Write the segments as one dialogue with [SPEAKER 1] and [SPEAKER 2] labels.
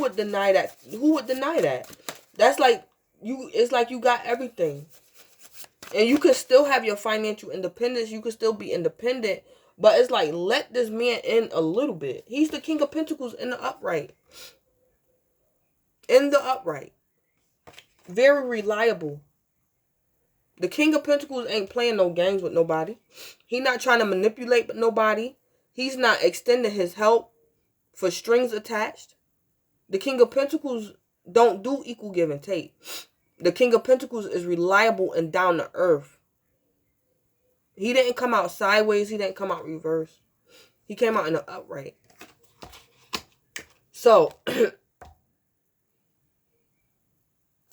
[SPEAKER 1] would deny that? Who would deny that? That's like you. It's like you got everything, and you can still have your financial independence. You can still be independent, but it's like, let this man in a little bit. He's the King of Pentacles in the upright. In the upright, very reliable. The King of Pentacles ain't playing no games with nobody. He not trying to manipulate nobody. He's not extending his help for strings attached. The King of Pentacles don't do equal give and take. The King of Pentacles is reliable and down to earth. He didn't come out sideways. He didn't come out reverse. He came out in the upright. So,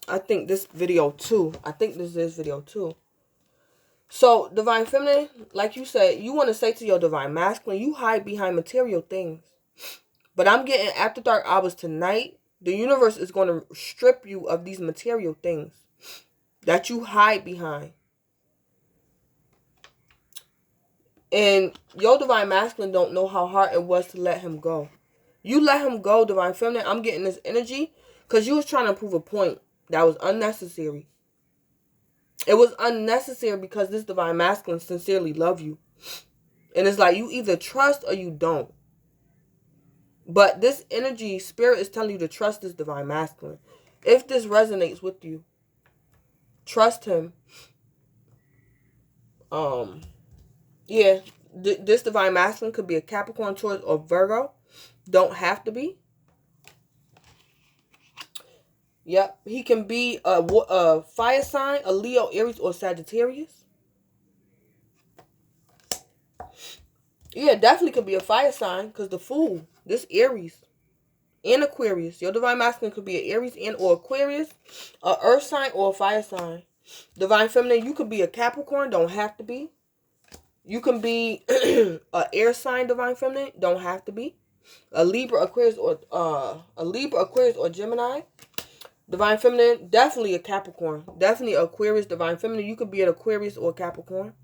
[SPEAKER 1] I think this video too. I think this is video too. So, Divine Feminine, like you said, you want to say to your Divine Masculine, you hide behind material things. But I'm getting after dark hours tonight, the universe is going to strip you of these material things that you hide behind. And your Divine Masculine don't know how hard it was to let him go. You let him go, Divine Feminine. I'm getting this energy because you was trying to prove a point that was unnecessary. It was unnecessary because this Divine Masculine sincerely love you. And it's like you either trust or you don't. But this energy, Spirit is telling you to trust this Divine Masculine. If this resonates with you, trust him. Yeah, this Divine Masculine could be a Capricorn, Taurus, or Virgo. Don't have to be. Yep, he can be a fire sign, a Leo, Aries, or Sagittarius. Yeah, definitely could be a fire sign because the Fool, this Aries and Aquarius. Your Divine Masculine could be an Aries and or Aquarius, a Earth sign or a fire sign. Divine Feminine, you could be a Capricorn, don't have to be. You can be a air sign, Divine Feminine, don't have to be. A Libra, Aquarius, or Gemini. Divine Feminine, definitely a Capricorn. Definitely Aquarius, Divine Feminine. You could be an Aquarius or Capricorn.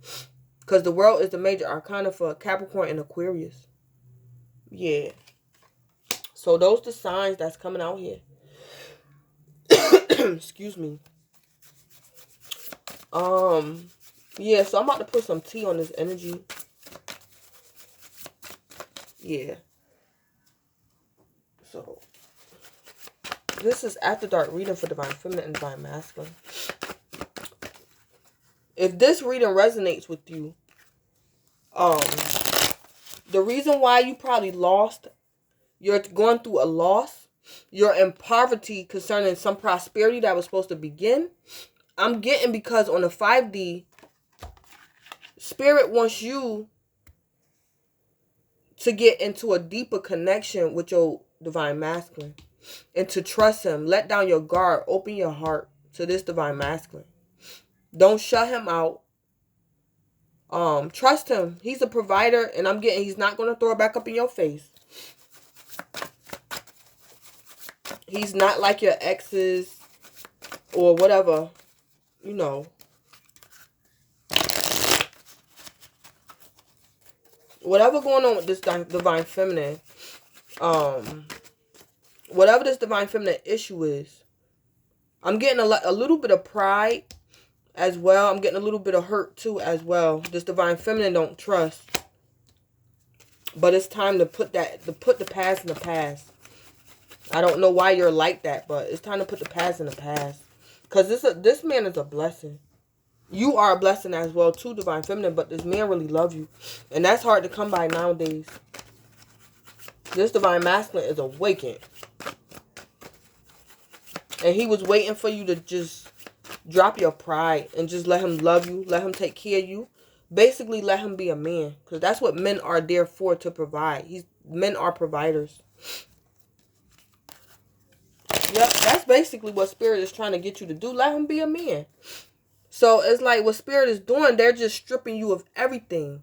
[SPEAKER 1] Because the world is the major arcana for Capricorn and Aquarius. Yeah. So those the signs that's coming out here. Excuse me. Yeah, so I'm about to put some tea on this energy. Yeah. So this is After Dark reading for Divine Feminine and Divine Masculine. If this reading resonates with you, the reason why you probably lost, you're going through a loss, you're in poverty concerning some prosperity that was supposed to begin, I'm getting because on the 5D, Spirit wants you to get into a deeper connection with your Divine Masculine and to trust him. Let down your guard. Open your heart to this Divine Masculine. Don't shut him out. Trust him. He's a provider, and I'm getting he's not going to throw it back up in your face. He's not like your exes or whatever, you know. Whatever going on with this Divine Feminine, whatever this Divine Feminine issue is, I'm getting a little bit of pride as well. I'm getting a little bit of hurt too as well. This Divine Feminine don't trust. But it's time to put the past in the past. I don't know why you're like that, but it's time to put the past in the past. Because this man is a blessing. You are a blessing as well too, Divine Feminine, but this man really loves you. And that's hard to come by nowadays. This Divine Masculine is awakened. And he was waiting for you to just drop your pride and just let him love you. Let him take care of you. Basically, let him be a man. Because that's what men are there for, to provide. Men are providers. Yep, that's basically what Spirit is trying to get you to do. Let him be a man. So it's like what Spirit is doing, they're just stripping you of everything.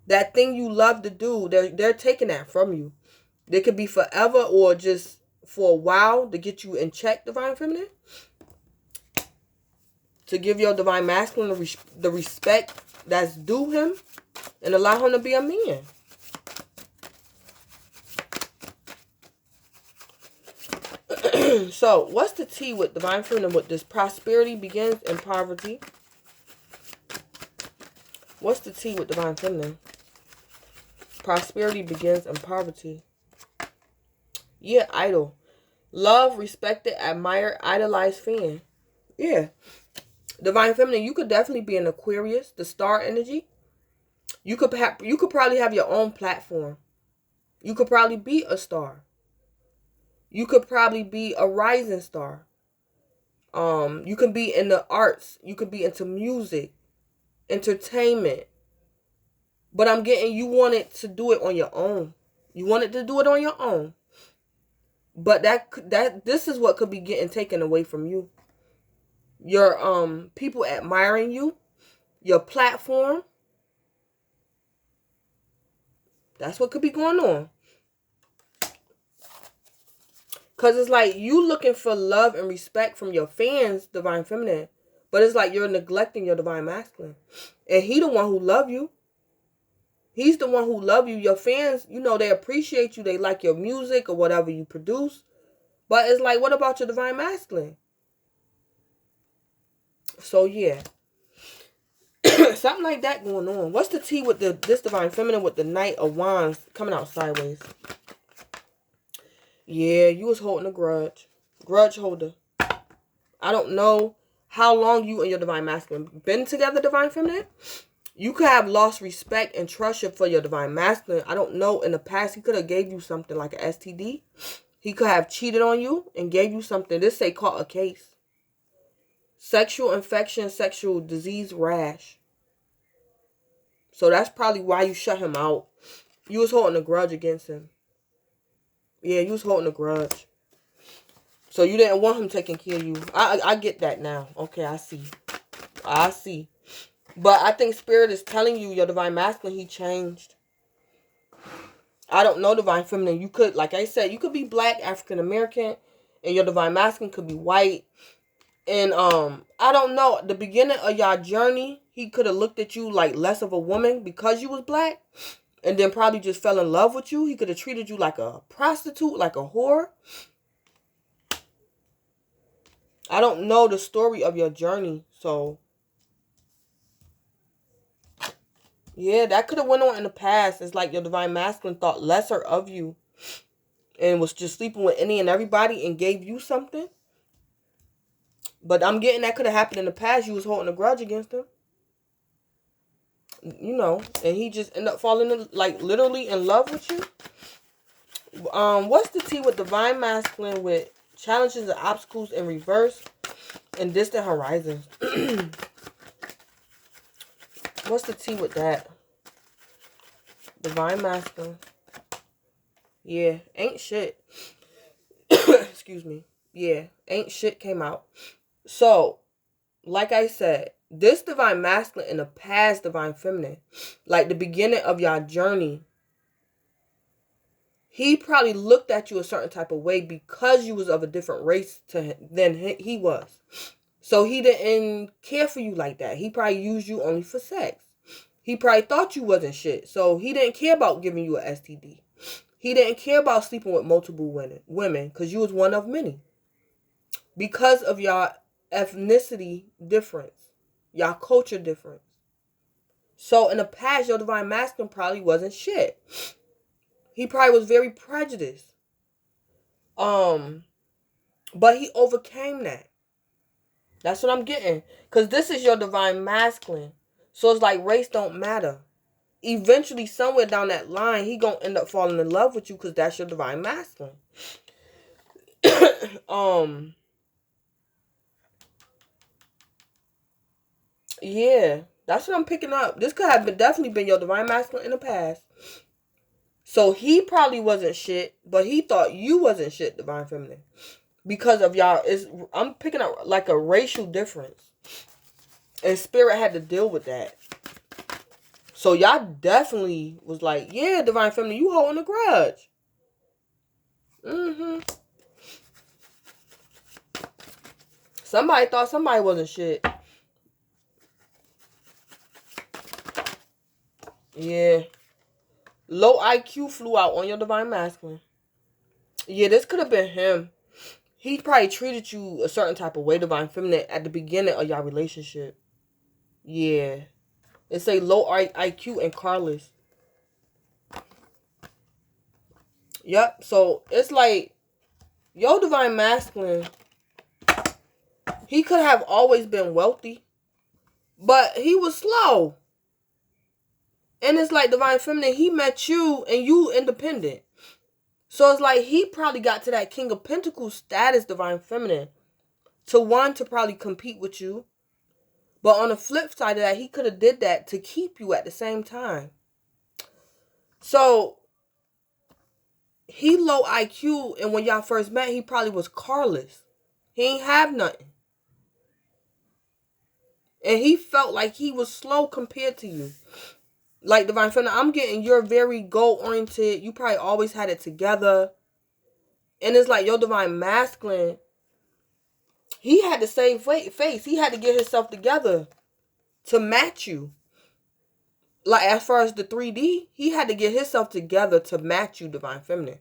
[SPEAKER 1] That thing you love to do, they're taking that from you. They could be forever or just for a while to get you in check, Divine Feminine. To give your Divine Masculine the respect that's due him and allow him to be a man. So, what's the T with divine feminine with this? Prosperity begins in poverty. What's the T with divine feminine? Prosperity begins in poverty. Yeah, idol. Love, respected, admired, idolized fan. Yeah. Divine feminine, you could definitely be an Aquarius, the star energy. You could probably have your own platform. You could probably be a star. You could probably be a rising star. You can be in the arts. You could be into music, entertainment. But I'm getting you wanted to do it on your own. You wanted to do it on your own. But this is what could be getting taken away from you. Your people admiring you, your platform. That's what could be going on. Because it's like you looking for love and respect from your fans, divine feminine. But it's like you're neglecting your divine masculine. And he the one who love you. He's the one who love you. Your fans, you know, they appreciate you. They like your music or whatever you produce. But it's like, what about your divine masculine? So, yeah. Something like that going on. What's the T with this divine feminine with the Knight of Wands coming out sideways? Yeah, you was holding a grudge. Grudge holder. I don't know how long you and your divine masculine been together, divine feminine. You could have lost respect and trust for your divine masculine. I don't know. In the past, he could have gave you something like an STD. He could have cheated on you and gave you something. This say caught a case. Sexual infection, sexual disease, rash. So that's probably why you shut him out. You was holding a grudge against him. Yeah, you was holding a grudge. So you didn't want him taking care of you. I get that now. Okay, I see. I see. But I think Spirit is telling you, your divine masculine, he changed. I don't know, divine feminine. You could, like I said, you could be black, African American, and your divine masculine could be white. And I don't know, the beginning of y'all journey, he could have looked at you like less of a woman because you was black, and then probably just fell in love with you. He could have treated you like a prostitute, like a whore. I don't know the story of your journey, so yeah, that could have went on in the past. It's like your divine masculine thought lesser of you and was just sleeping with any and everybody and gave you something. But I'm getting that could have happened in the past. You was holding a grudge against him. You know, and he just ended up falling in, like, literally in love with you. What's the T with divine masculine with challenges and obstacles in reverse and distant horizons? What's the T with that? Divine masculine. Yeah, ain't shit. Excuse me. Yeah, ain't shit came out. So, like I said, this divine masculine in the past divine feminine, like the beginning of your journey, he probably looked at you a certain type of way because you was of a different race than he was. So he didn't care for you like that. He probably used you only for sex. He probably thought you wasn't shit. So he didn't care about giving you an STD. He didn't care about sleeping with multiple women because you was one of many. Because of your ethnicity difference, your culture difference. So in the past, your divine masculine probably wasn't shit. He probably was very prejudiced. But he overcame that. That's what I'm getting. Because this is your divine masculine. So it's like race don't matter. Eventually, somewhere down that line, he gonna end up falling in love with you because that's your divine masculine. Yeah, that's what I'm picking up. This could have definitely been your divine masculine in the past. So he probably wasn't shit, but he thought you wasn't shit, divine feminine. Because of y'all, I'm picking up like a racial difference. And Spirit had to deal with that. So y'all definitely was like, yeah, divine feminine, you holding a grudge. Somebody thought somebody wasn't shit. Yeah. Low IQ flew out on your divine masculine. Yeah, this could have been him. he probably treated you a certain type of way, divine feminine, at the beginning of your relationship. Yeah. It's a low IQ and careless. Yep. So it's like your divine masculine, he could have always been wealthy, but he was slow. And it's like divine feminine, he met you and you independent. So it's like he probably got to that King of Pentacles status, divine feminine, to want to probably compete with you. But on the flip side of that, he could have did that to keep you at the same time. So he low IQ, and when y'all first met, he probably was carless. He ain't have nothing. And he felt like he was slow compared to you. Like divine feminine, I'm getting you're very goal oriented. You probably always had it together. And it's like your divine masculine, he had to save face. He had to get himself together to match you. Like as far as the 3D, he had to get himself together to match you, divine feminine.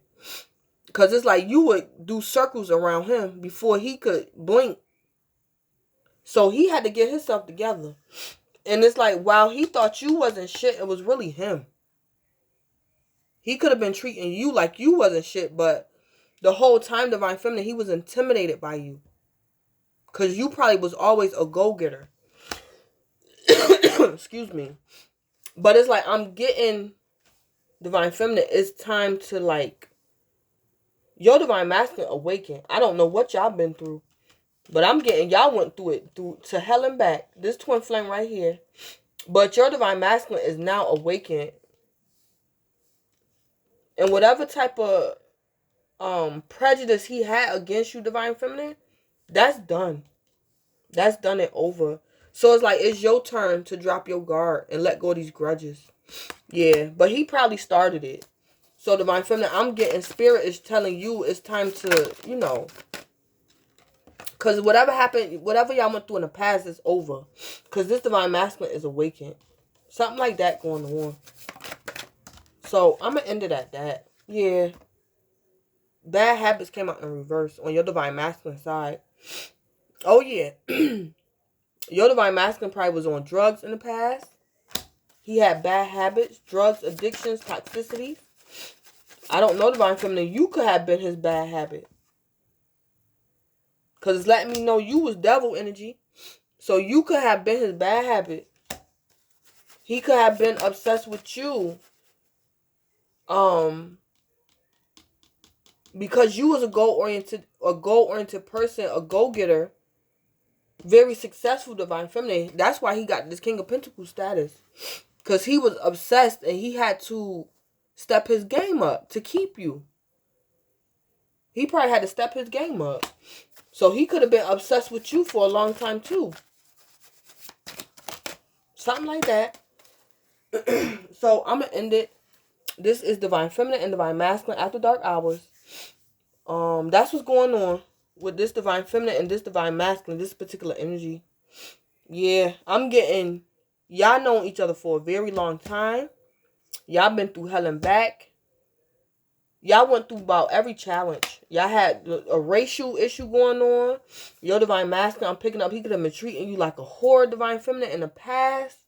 [SPEAKER 1] Because it's like you would do circles around him before he could blink. So he had to get himself together. And it's like, while he thought you wasn't shit, it was really him. He could have been treating you like you wasn't shit, but the whole time, divine feminine, he was intimidated by you. Because you probably was always a go-getter. Excuse me. But it's like, I'm getting divine feminine. It's time to like, your divine masculine awaken. I don't know what y'all been through. But I'm getting, y'all went through it to hell and back. This twin flame right here. But your divine masculine is now awakened. And whatever type of prejudice he had against you, divine feminine, that's done. That's done and over. So it's like, it's your turn to drop your guard and let go of these grudges. Yeah, but he probably started it. So divine feminine, I'm getting, spirit is telling you it's time to, you know, because whatever happened, whatever y'all went through in the past is over. Because this divine masculine is awakened. Something like that going on. So I'm going to end it at that. Yeah. Bad habits came out in reverse on your divine masculine side. Oh, yeah. Your divine masculine probably was on drugs in the past. He had bad habits, drugs, addictions, toxicity. I don't know, divine feminine. You could have been his bad habit. Because it's letting me know you was devil energy. So you could have been his bad habit. He could have been obsessed with you. Because you was a goal-oriented person, a go-getter, very successful, divine feminine. That's why he got this King of Pentacles status. Because he was obsessed and he had to step his game up to keep you. He probably had to step his game up. So he could have been obsessed with you for a long time too. Something like that. So I'm going to end it. This is Divine Feminine and Divine Masculine After Dark Hours. That's what's going on with this Divine Feminine and this Divine Masculine, this particular energy. Yeah, I'm getting, y'all known each other for a very long time. Y'all been through hell and back. Y'all went through about every challenge. Y'all had a racial issue going on. Your divine masculine, I'm picking up, he could have been treating you like a whore, divine feminine, in the past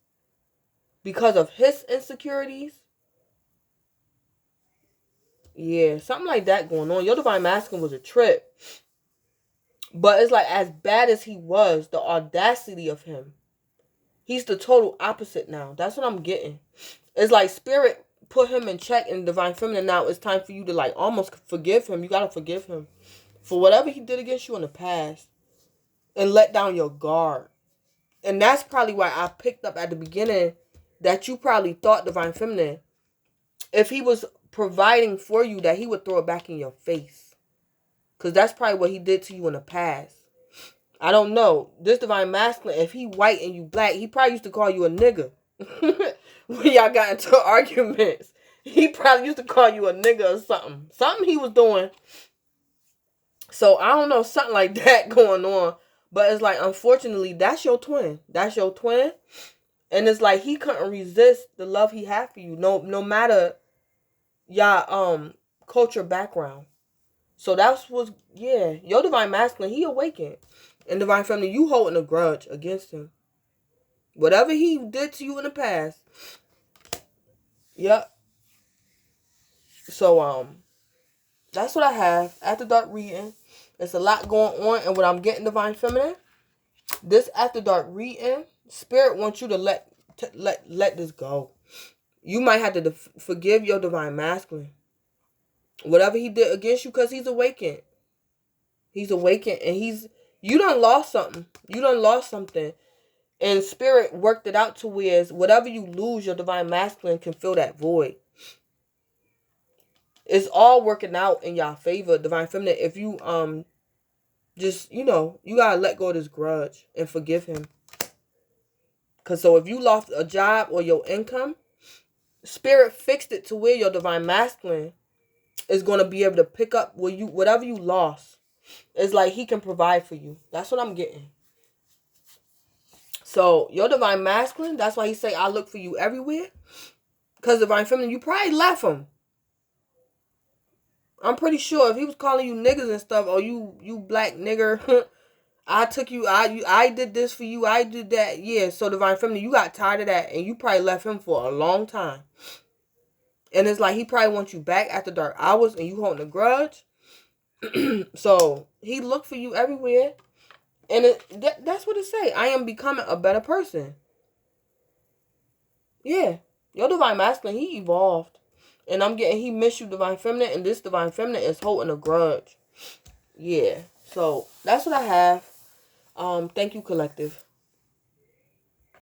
[SPEAKER 1] because of his insecurities. Yeah, something like that going on. Your divine masculine was a trip. But it's like, as bad as he was, the audacity of him, he's the total opposite now. That's what I'm getting. It's like spirit put him in check in divine feminine. Now it's time for you to like almost forgive him. You gotta forgive him for whatever he did against you in the past and let down your guard. And that's probably why I picked up at the beginning that you probably thought, divine feminine, if he was providing for you, that he would throw it back in your face. Because that's probably what he did to you in the past. I don't know. This divine masculine, if he white and you black, he probably used to call you a nigga. When y'all got into arguments, he probably used to call you a nigga or something. Something he was doing. So I don't know, something like that going on. But it's like, unfortunately, that's your twin. That's your twin. And it's like he couldn't resist the love he had for you. No matter y'all culture background. So that's what's, yeah. Your divine masculine, he awakened. And divine feminine, you holding a grudge against him. Whatever he did to you in the past. Yep. So, that's what I have. After dark reading. There's a lot going on. And what I'm getting, divine feminine, this after dark reading, spirit wants you to let this go. You might have to forgive your divine masculine. Whatever he did against you, because he's awakened. He's awakened, and you done lost something. You done lost something. And spirit worked it out to where whatever you lose, your divine masculine can fill that void. It's all working out in y'all favor, divine feminine. If you just, you gotta let go of this grudge and forgive him. Because so if you lost a job or your income, spirit fixed it to where your divine masculine is going to be able to pick up whatever you lost. It's like he can provide for you. That's what I'm getting. So your divine masculine, that's why he say, I look for you everywhere. Because divine feminine, you probably left him. I'm pretty sure if he was calling you niggas and stuff, or you black nigger, I took you, I did this for you, I did that. Yeah, so divine feminine, you got tired of that, and you probably left him for a long time. And it's like he probably wants you back after dark hours, and you holding a grudge. So he looked for you everywhere, and that's what it say. I am becoming a better person. Yeah, your divine masculine, he evolved. And I'm getting, he missed you, divine feminine, and this divine feminine is holding a grudge. Yeah. So that's what I have. Thank you, collective.